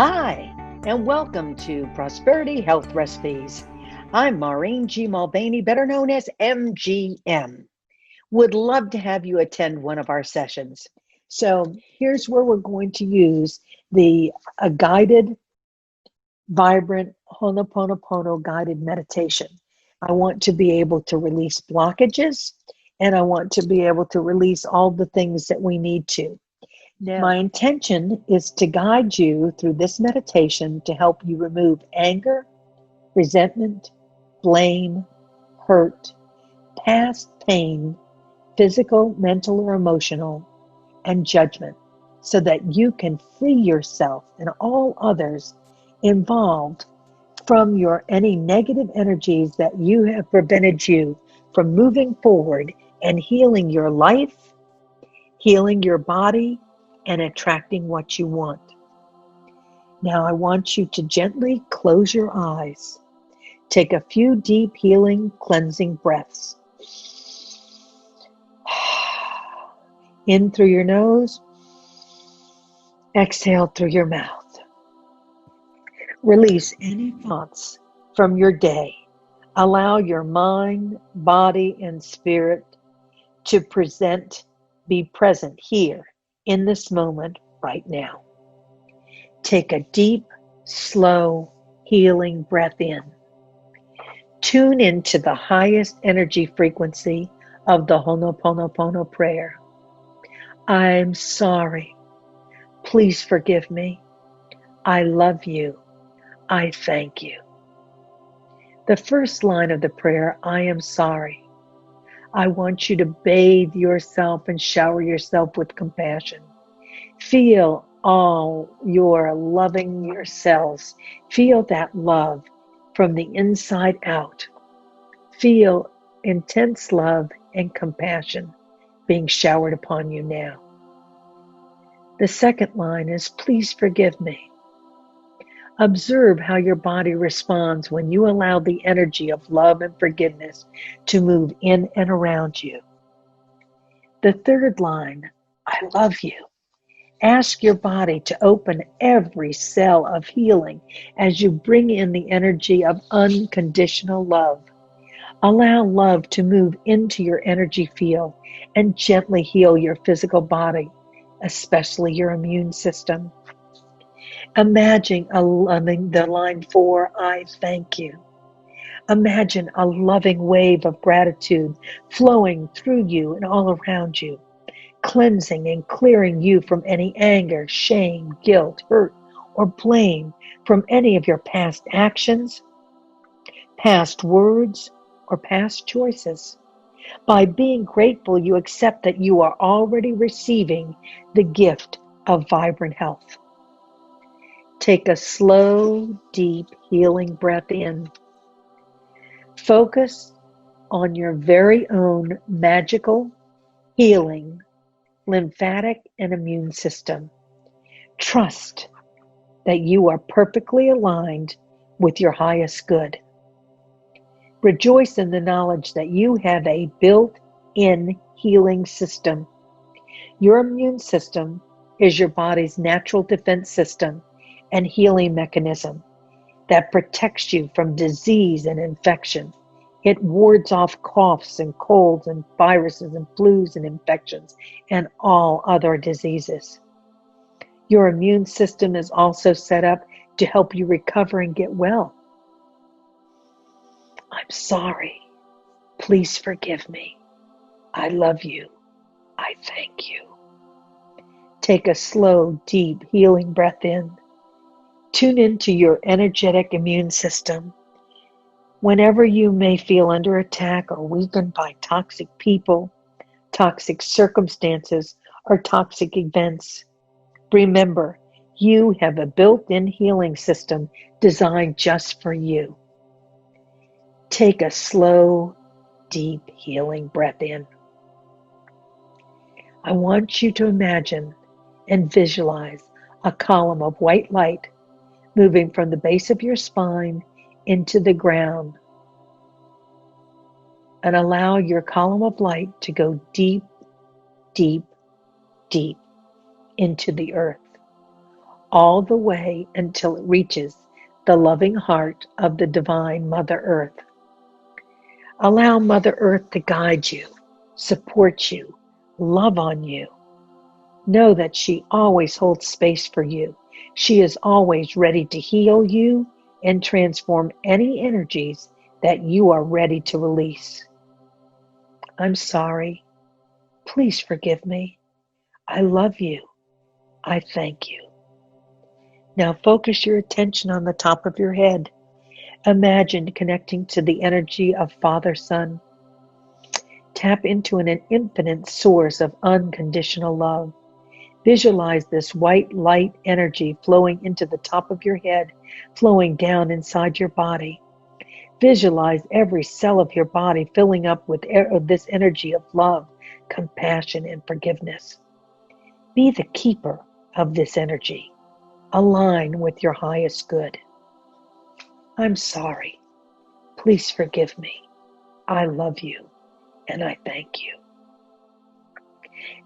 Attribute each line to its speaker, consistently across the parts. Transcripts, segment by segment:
Speaker 1: Hi, and welcome to Prosperity Health Recipes. I'm Maureen G. Mulvaney, better known as MGM. Would love to have you attend one of our sessions. So here's where we're going to use the guided, vibrant Ho'oponopono guided meditation. I want to be able to release blockages, and I want to be able to release all the things that we need to. My intention is to guide you through this meditation to help you remove anger, resentment, blame, hurt, past pain, physical, mental, or emotional, and judgment, so that you can free yourself and all others involved from any negative energies that you have prevented you from moving forward and healing your life, healing your body, and attracting what you want. Now I want you to gently close your eyes. Take a few deep, healing, cleansing breaths. In through your nose, exhale through your mouth. Release any thoughts from your day. Allow your mind, body, and spirit to be present here in this moment right now. Take a deep, slow, healing breath in. Tune into the highest energy frequency of the Ho'oponopono prayer. I'm sorry. Please forgive me. I love you. I thank you. The first line of the prayer, I am sorry. I want you to bathe yourself and shower yourself with compassion. Feel all your loving yourselves. Feel that love from the inside out. Feel intense love and compassion being showered upon you now. The second line is, please forgive me. Observe how your body responds when you allow the energy of love and forgiveness to move in and around you. The third line, I love you. Ask your body to open every cell of healing as you bring in the energy of unconditional love. Allow love to move into your energy field and gently heal your physical body, especially your immune system. Imagine the line 4, I thank you. Imagine a loving wave of gratitude flowing through you and all around you, cleansing and clearing you from any anger, shame, guilt, hurt, or blame from any of your past actions, past words, or past choices. By being grateful, you accept that you are already receiving the gift of vibrant health. Take a slow, deep, healing breath in. Focus on your very own magical, healing, lymphatic, and immune system. Trust that you are perfectly aligned with your highest good. Rejoice in the knowledge that you have a built-in healing system. Your immune system is your body's natural defense system and healing mechanism that protects you from disease and infection. It wards off coughs and colds and viruses and flus and infections and all other diseases. Your immune system is also set up to help you recover and get well. I'm sorry. Please forgive me. I love you. I thank you. Take a slow, deep, healing breath in. Tune into your energetic immune system. Whenever you may feel under attack or weakened by toxic people, toxic circumstances, or toxic events, remember, you have a built-in healing system designed just for you. Take a slow, deep, healing breath in. I want you to imagine and visualize a column of white light moving from the base of your spine into the ground, and allow your column of light to go deep, deep, deep into the earth. all the way until it reaches the loving heart of the divine Mother Earth. Allow Mother Earth to guide you, support you, love on you. Know that she always holds space for you. She is always ready to heal you and transform any energies that you are ready to release. I'm sorry. Please forgive me. I love you. I thank you. Now focus your attention on the top of your head. Imagine connecting to the energy of Father Son. Tap into an infinite source of unconditional love. Visualize this white light energy flowing into the top of your head, flowing down inside your body. Visualize every cell of your body filling up with this energy of love, compassion, and forgiveness. Be the keeper of this energy. Align with your highest good. I'm sorry. Please forgive me. I love you, and I thank you.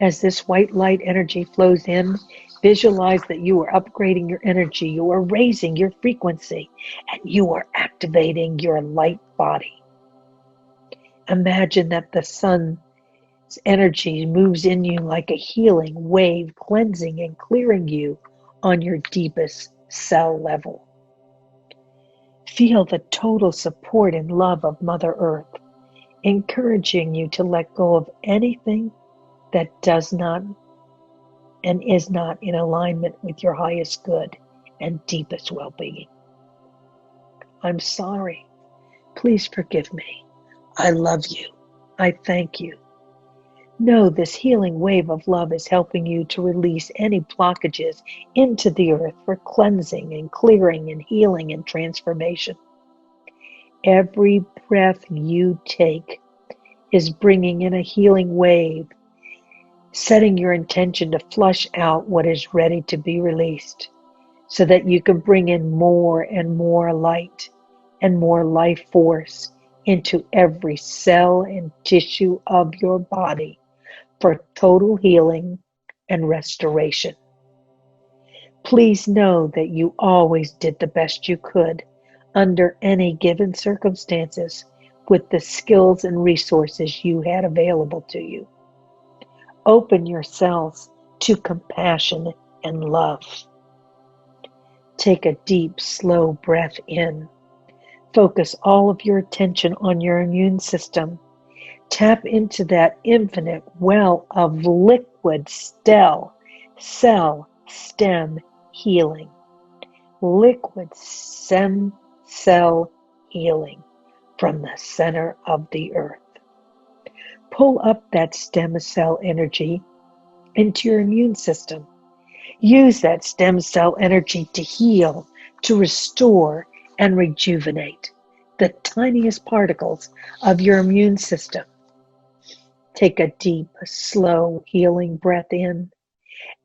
Speaker 1: As this white light energy flows in, visualize that you are upgrading your energy, you are raising your frequency, and you are activating your light body. Imagine that the sun's energy moves in you like a healing wave, cleansing and clearing you on your deepest cell level. Feel the total support and love of Mother Earth, encouraging you to let go of anything that does not and is not in alignment with your highest good and deepest well-being. I'm sorry. Please forgive me. I love you. I thank you. Know this healing wave of love is helping you to release any blockages into the earth for cleansing and clearing and healing and transformation. Every breath you take is bringing in a healing wave, setting your intention to flush out what is ready to be released so that you can bring in more and more light and more life force into every cell and tissue of your body for total healing and restoration. Please know that you always did the best you could under any given circumstances with the skills and resources you had available to you. Open yourselves to compassion and love. Take a deep, slow breath in. Focus all of your attention on your immune system. Tap into that infinite well of liquid cell stem healing. Liquid stem cell healing from the center of the earth. Pull up that stem cell energy into your immune system. Use that stem cell energy to heal, to restore, and rejuvenate the tiniest particles of your immune system. Take a deep, slow, healing breath in.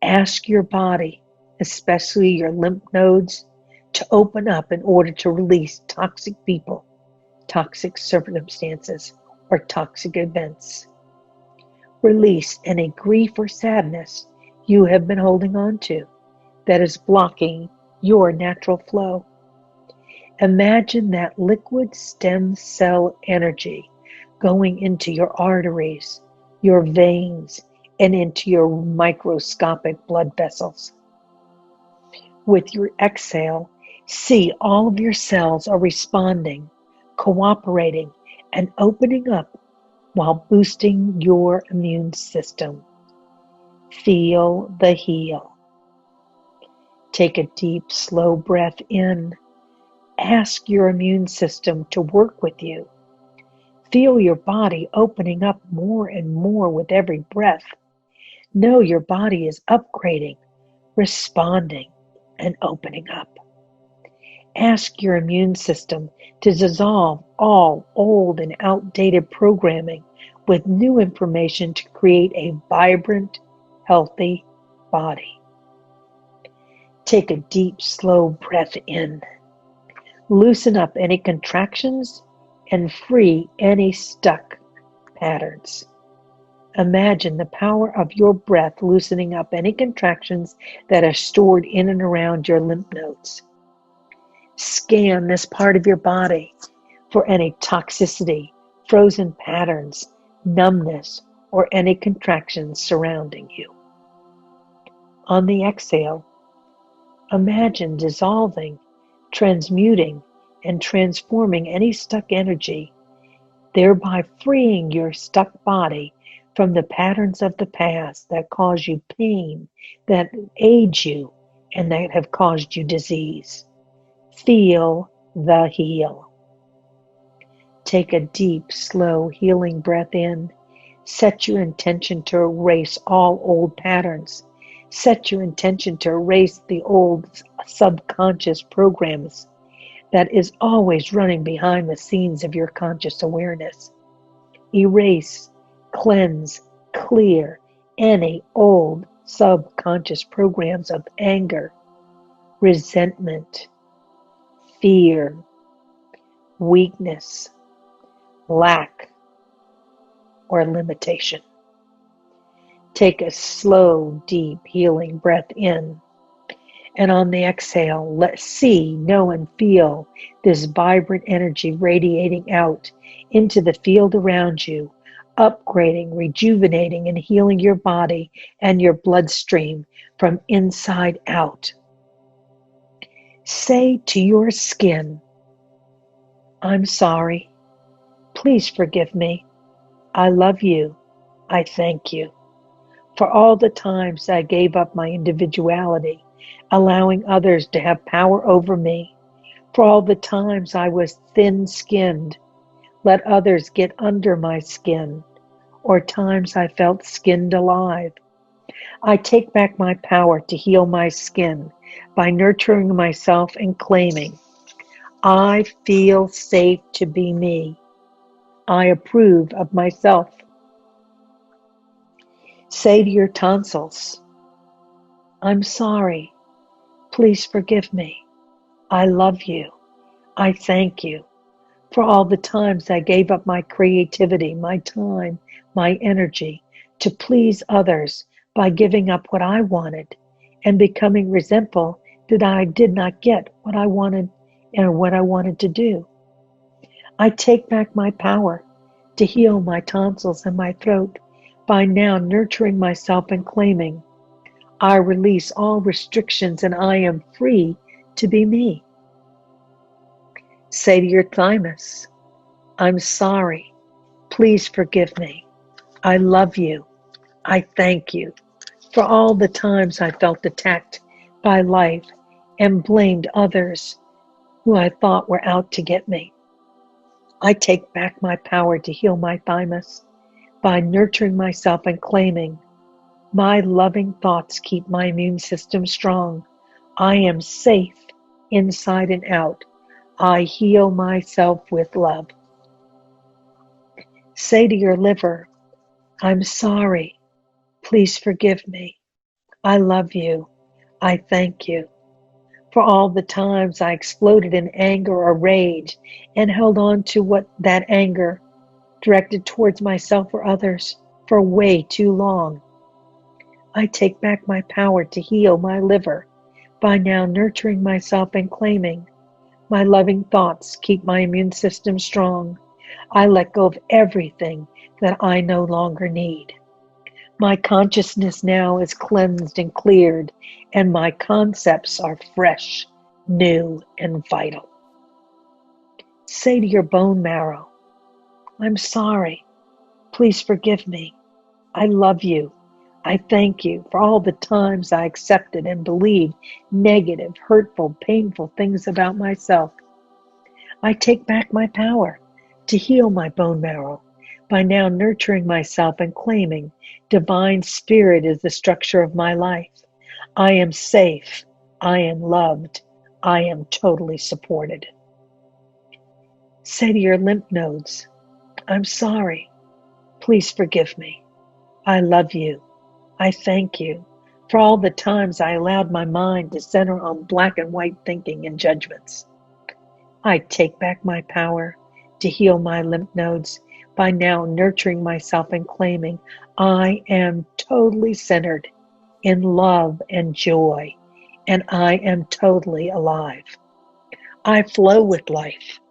Speaker 1: Ask your body, especially your lymph nodes, to open up in order to release toxic people, toxic circumstances, or toxic events. Release any grief or sadness you have been holding on to that is blocking your natural flow. Imagine that liquid stem cell energy going into your arteries, your veins, and into your microscopic blood vessels. With your exhale, see all of your cells are responding, cooperating, and opening up while boosting your immune system. Feel the heal. Take a deep, slow breath in. Ask your immune system to work with you. Feel your body opening up more and more with every breath. Know your body is upgrading, responding, and opening up. Ask your immune system to dissolve all old and outdated programming with new information to create a vibrant, healthy body. Take a deep, slow breath in. Loosen up any contractions and free any stuck patterns. Imagine the power of your breath loosening up any contractions that are stored in and around your lymph nodes. Scan this part of your body for any toxicity, frozen patterns, numbness, or any contractions surrounding you. On the exhale, imagine dissolving, transmuting, and transforming any stuck energy, thereby freeing your stuck body from the patterns of the past that cause you pain, that age you, and that have caused you disease. Feel the heal. Take a deep, slow, healing breath in. Set your intention to erase all old patterns. Set your intention to erase the old subconscious programs that is always running behind the scenes of your conscious awareness. Erase, cleanse, clear any old subconscious programs of anger, resentment, fear, weakness, lack, or limitation. Take a slow, deep, healing breath in. And on the exhale, let's see, know, and feel this vibrant energy radiating out into the field around you, upgrading, rejuvenating, and healing your body and your bloodstream from inside out. Say to your skin, I'm sorry. Please forgive me. I love you. I thank you for all the times I gave up my individuality, allowing others to have power over me, for all the times I was thin-skinned, let others get under my skin, or times I felt skinned alive. I take back my power to heal my skin by nurturing myself and claiming, I feel safe to be me. I approve of myself. Say to your tonsils, I'm sorry. Please forgive me. I love you. I thank you for all the times I gave up my creativity, my time, my energy to please others by giving up what I wanted and becoming resentful that I did not get what I wanted and what I wanted to do. I take back my power to heal my tonsils and my throat by now nurturing myself and claiming, I release all restrictions and I am free to be me. Say to your thymus, I'm sorry. Please forgive me. I love you. I thank you for all the times I felt attacked by life and blamed others who I thought were out to get me. I take back my power to heal my thymus by nurturing myself and claiming, my loving thoughts keep my immune system strong. I am safe inside and out. I heal myself with love. Say to your liver, I'm sorry. Please forgive me. I love you. I thank you for all the times I exploded in anger or rage and held on to what that anger directed towards myself or others for way too long. I take back my power to heal my liver by now nurturing myself and claiming, my loving thoughts keep my immune system strong. I let go of everything that I no longer need. My consciousness now is cleansed and cleared, and my concepts are fresh, new, and vital. Say to your bone marrow, I'm sorry. Please forgive me. I love you. I thank you for all the times I accepted and believed negative, hurtful, painful things about myself. I take back my power to heal my bone marrow by now nurturing myself and claiming divine spirit is the structure of my life. I am safe. I am loved. I am totally supported. Say to your lymph nodes, I'm sorry. Please forgive me. I love you. I thank you for all the times I allowed my mind to center on black and white thinking and judgments. I take back my power to heal my lymph nodes by now nurturing myself and claiming I am totally centered in love and joy, and I am totally alive. I flow with life.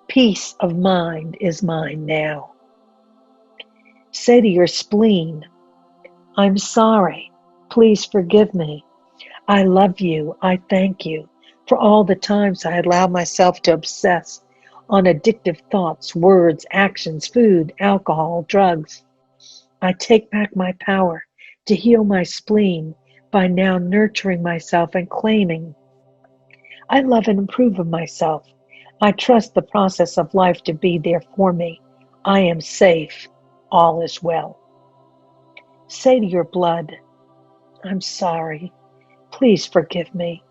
Speaker 1: Peace of mind is mine now. Say to your spleen, I'm sorry. Please forgive me. I love you. I thank you for all the times I allowed myself to obsess on addictive thoughts, words, actions, food, alcohol, drugs. I take back my power to heal my spleen by now nurturing myself and claiming I love and approve of myself. I trust the process of life to be there for me. I am safe. All is well. Say to your blood, I'm sorry. Please forgive me.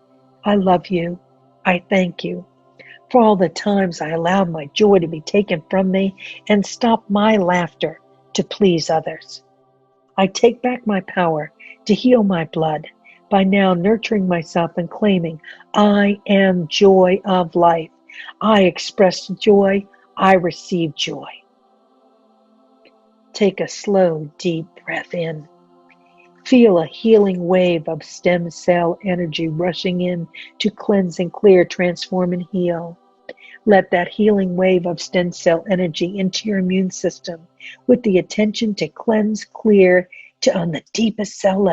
Speaker 1: I love you. I thank you for all the times I allowed my joy to be taken from me and stopped my laughter to please others. I take back my power to heal my blood by now nurturing myself and claiming I am joy of life. I express joy. I receive joy. Take a slow, deep breath in. Feel a healing wave of stem cell energy rushing in to cleanse and clear, transform and heal. Let that healing wave of stem cell energy into your immune system with the intention to cleanse, clear to on the deepest cell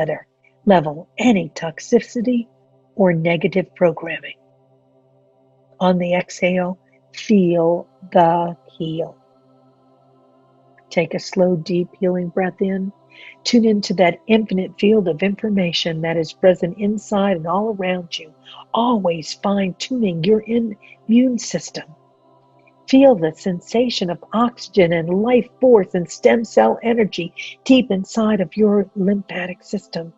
Speaker 1: level any toxicity or negative programming. On the exhale, feel the heal. Take a slow, deep healing breath in. Tune into that infinite field of information that is present inside and all around you, always fine-tuning your immune system. Feel the sensation of oxygen and life force and stem cell energy deep inside of your lymphatic system.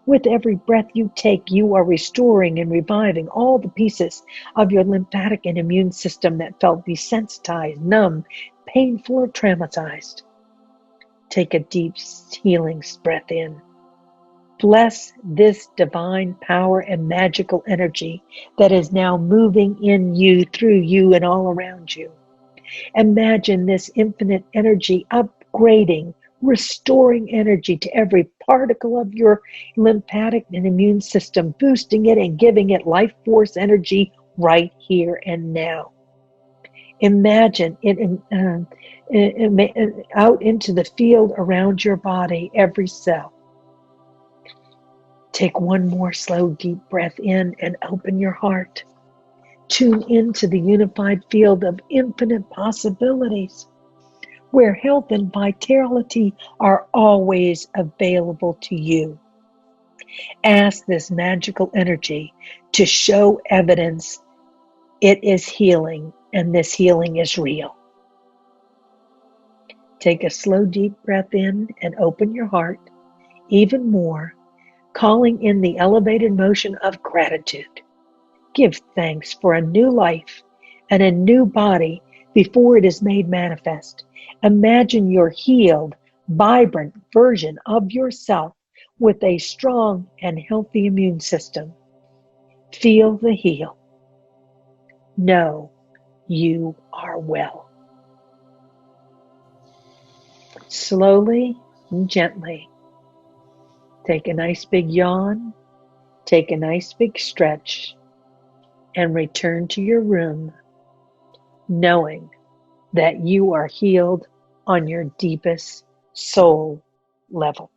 Speaker 1: With every breath you take, you are restoring and reviving all the pieces of your lymphatic and immune system that felt desensitized, numb, painful, or traumatized. Take a deep healing breath in. Bless this divine power and magical energy that is now moving in you, through you, and all around you. Imagine this infinite energy upgrading, restoring energy to every particle of your lymphatic and immune system, boosting it and giving it life force energy right here and now. Imagine it out into the field around your body, every cell. Take one more slow, deep breath in and open your heart. Tune into the unified field of infinite possibilities, where health and vitality are always available to you. Ask this magical energy to show evidence it is healing, and this healing is real. Take a slow, deep breath in and open your heart even more, calling in the elevated motion of gratitude. Give thanks for a new life and a new body before it is made manifest. Imagine your healed, vibrant version of yourself with a strong and healthy immune system. Feel the heal. Know you are well. Slowly and gently, take a nice big yawn, take a nice big stretch, and return to your room, knowing that you are healed on your deepest soul level.